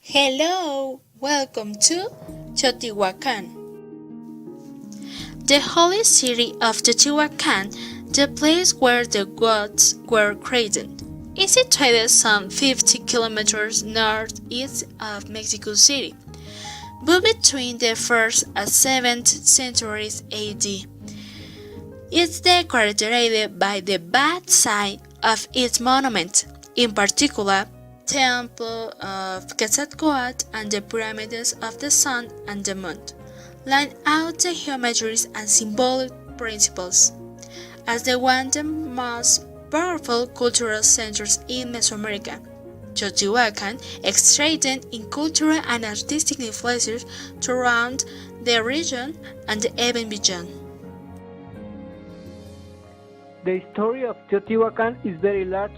Hello, welcome to Teotihuacan, the holy city of Teotihuacan, the place where the gods were created. Is situated some 50 kilometers northeast of Mexico City, but between the 1st and 7th centuries AD. It's decorated by the bad side of its monument, in particular, Temple of Quetzalcoatl and the pyramids of the sun and the moon, line out the geometries and symbolic principles as one of the most powerful cultural centers in Mesoamerica. Teotihuacan extended in cultural and artistic influences throughout the region and even beyond. The story of Teotihuacan is very large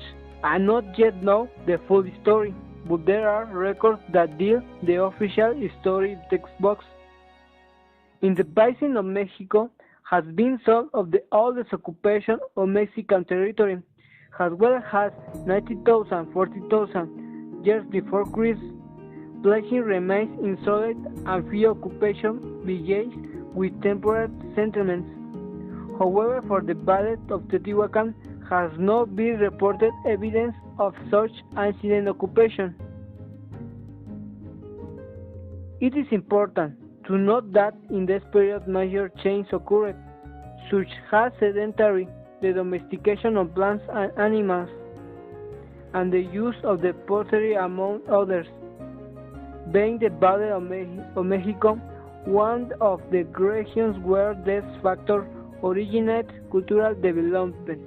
and not yet know the full story, but there are records that deal the official story textbooks. In the basin of Mexico has been some of the oldest occupation of Mexican territory, as well as 90,000, 40,000 years before Christ, placing remains in solid and few occupation villages with temporary settlements. However, for the Valley of Teotihuacan has not been reported evidence of such ancient occupation. It is important to note that in this period major changes occurred, such as sedentary, the domestication of plants and animals, and the use of the pottery among others. Being the Valley of Mexico one of the regions where this factor originates cultural development.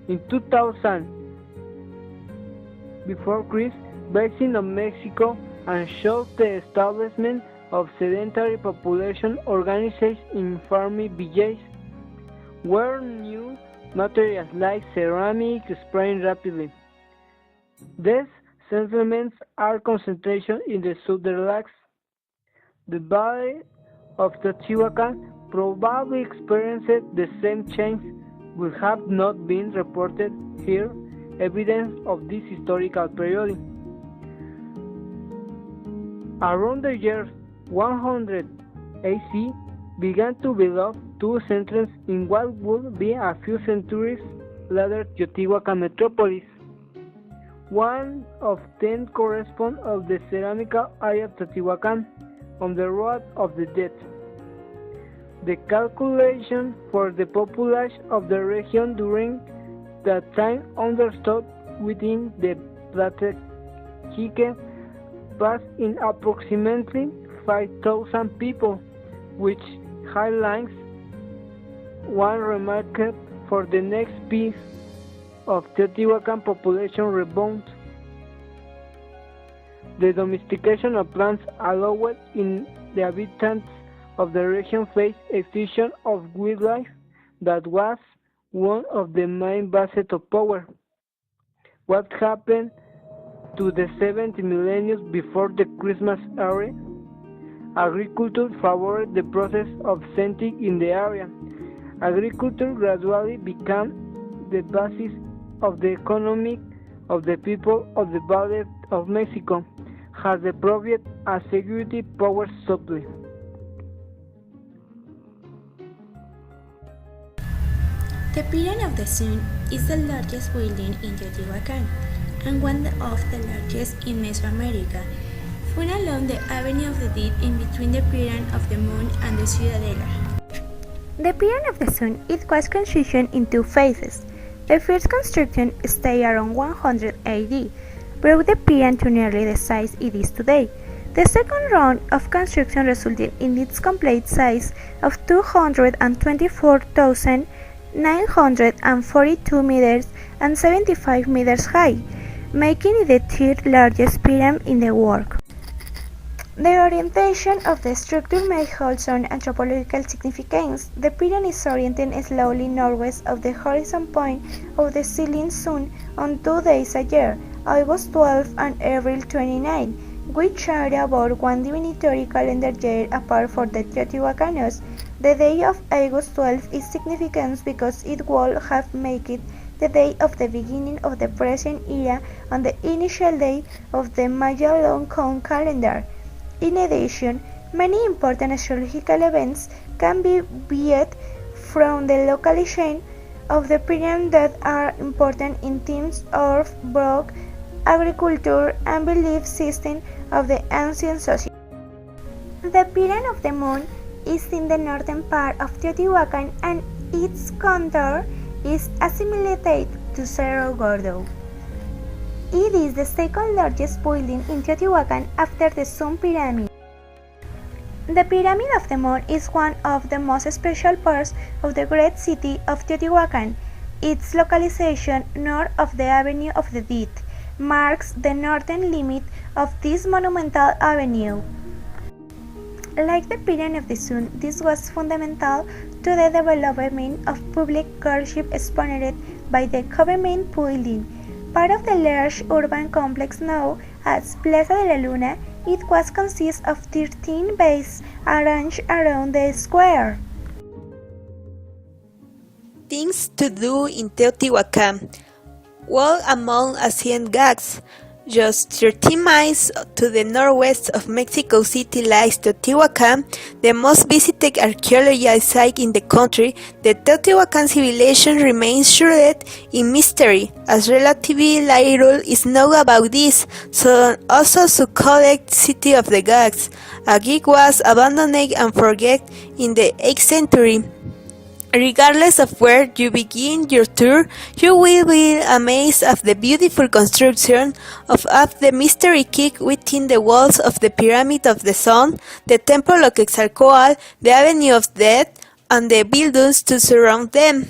In 2000 before Christ, basin of Mexico and showed the establishment of sedentary population organized in farming villages, where new materials like ceramic spread rapidly. These settlements are concentrated in the southern lakes. The Valley of Teotihuacan probably experienced the same change, but have not been reported here evidence of this historical period. Around the year 100 AC began to develop two centers in what would be a few centuries later Teotihuacan metropolis. One of them corresponds of the ceramical area of Teotihuacan on the Road of the Dead. The calculation for the population of the region during that time understood within the Platejique passed in approximately 5,000 people, which highlights one remark for the next piece of Teotihuacan population rebound. The domestication of plants allowed in the inhabitants of the region face extinction of wildlife that was one of the main bases of power. What happened to the 7th millennium before the Christmas era? Agriculture favored the process of settling in the area. Agriculture gradually became the basis of the economy of the people of the Valley of Mexico, has provided a security power supply. The Pyramid of the Sun is the largest building in Teotihuacan and one of the largest in Mesoamerica, found along the Avenue of the Dead in between the Pyramid of the Moon and the Ciudadela. The Pyramid of the Sun was constructed in two phases. The first construction stayed around 100 AD, brought the pyramid to nearly the size it is today. The second round of construction resulted in its complete size of 224,942 meters and 75 meters high, making it the third largest pyramid in the world. The orientation of the structure may hold some anthropological significance. The pyramid is oriented slowly northwest of the horizon point of the setting sun on 2 days a year, August 12 and April 29, which are about one divinatory calendar year apart for the Teotihuacanos. The day of August 12 is significant because it would have made the day of the beginning of the present era on the initial day of the Maya long count calendar. In addition, many important astrological events can be viewed from the location of the period that are important in terms of work, agriculture, and belief system of the ancient society. The period of the moon is in the northern part of Teotihuacan and its contour is assimilated to Cerro Gordo. It is the second largest building in Teotihuacan after the Sun Pyramid. The Pyramid of the Moon is one of the most special parts of the great city of Teotihuacan. Its localization north of the Avenue of the Dead marks the northern limit of this monumental avenue. Like the Pyramid of the Sun, this was fundamental to the development of public worship sponsored by the government building. Part of the large urban complex known as Plaza de la Luna, it was consist of 13 bays arranged around the square. Things to do in Teotihuacan. Well, among ancient gags, just 13 miles to the northwest of Mexico City lies Teotihuacan, the most visited archaeological site in the country. The Teotihuacan civilization remains shrouded in mystery, as relatively little is known about this. So also to collect City of the Gods. A gig was abandoned and forget in the 8th century. Regardless of where you begin your tour, you will be amazed at the beautiful construction of the mystery keep within the walls of the Pyramid of the Sun, the Temple of Quetzalcoatl, the Avenue of Death, and the buildings to surround them.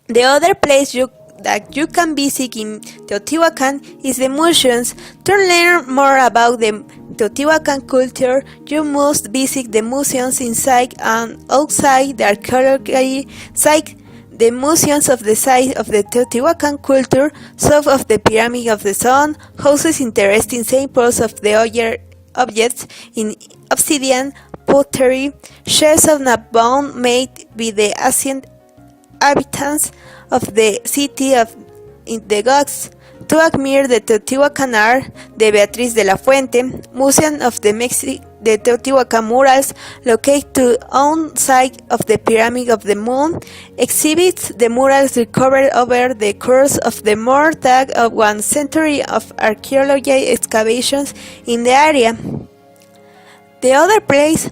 The other place that you can visit in Teotihuacan is the museums. To learn more about the Teotihuacan culture, you must visit the museums inside and outside the archaeological site. The museums of the site of the Teotihuacan culture, south of the Pyramid of the Sun, houses interesting samples of the other objects in obsidian, pottery, shells of bone made by the ancient inhabitants of the city of the gods. To admire the Teotihuacan art, the Beatriz de la Fuente Museum of the Teotihuacan murals, located on site of the Pyramid of the Moon, exhibits the murals recovered over the course of the more than 1 century of archaeological excavations in the area. The other place,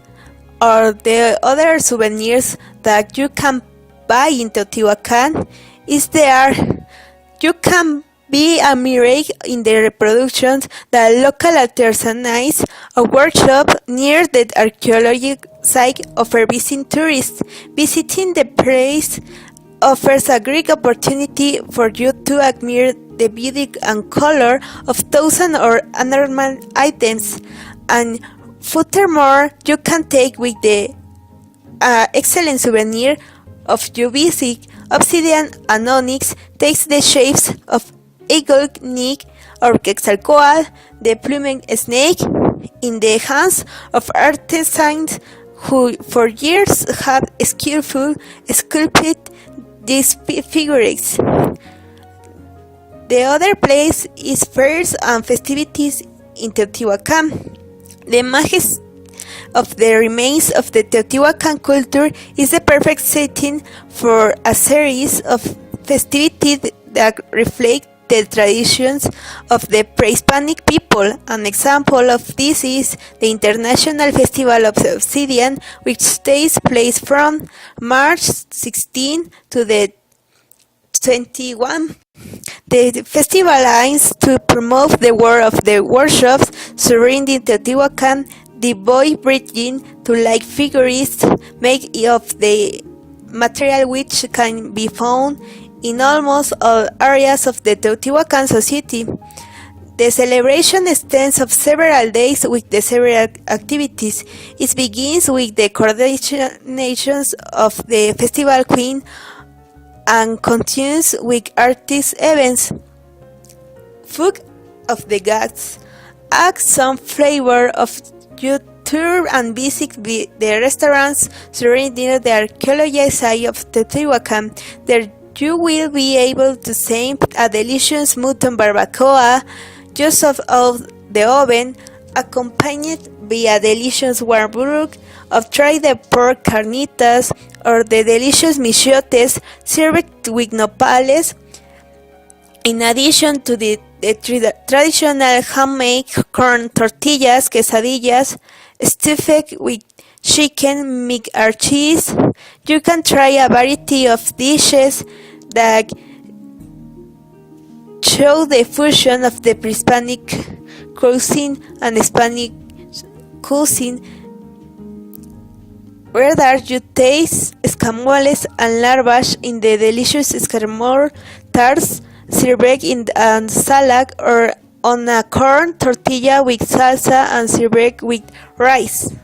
or the other souvenirs that you can buy in Teotihuacan, is the art. You can be admired in the reproductions that local artisans a workshop near the archaeological site offer visiting tourists. Visiting the place offers a great opportunity for you to admire the beauty and color of thousands of abnormal items, and furthermore, you can take with the excellent souvenir of your visit. Obsidian and onyx takes the shapes of eagle, neck, or quetzalcoatl, the plumed snake, in the hands of artisans who for years have skillfully sculpted these figures. The other place is fairs and festivities in Teotihuacan. The majesty of the remains of the Teotihuacan culture is the perfect setting for a series of festivities that reflect the traditions of the pre-Hispanic people. An example of this is the International Festival of Obsidian, which takes place from March 16 to the 21. The festival aims to promote the work of the workshops surrounding Teotihuacan, devoid bridging to like figures made of the material which can be found in almost all areas of the Teotihuacan society. The celebration extends of several days with the several activities. It begins with the coronations of the festival queen and continues with artist events. Food of the gods. Add some flavor of your tour and visit the restaurants surrounding the archaeological site of Teotihuacan. There You will be able to sample a delicious mutton barbacoa just out of the oven, accompanied by a delicious warm broth of tried pork carnitas or the delicious michotes served with nopales. In addition to the traditional handmade corn tortillas, quesadillas, stuffed with chicken, meat or cheese, you can try a variety of dishes that show the fusion of the pre-Hispanic cuisine and Hispanic cuisine, whether you taste escamoles and larvash in the delicious escamol tarts served in a salad or on a corn tortilla with salsa and served with rice.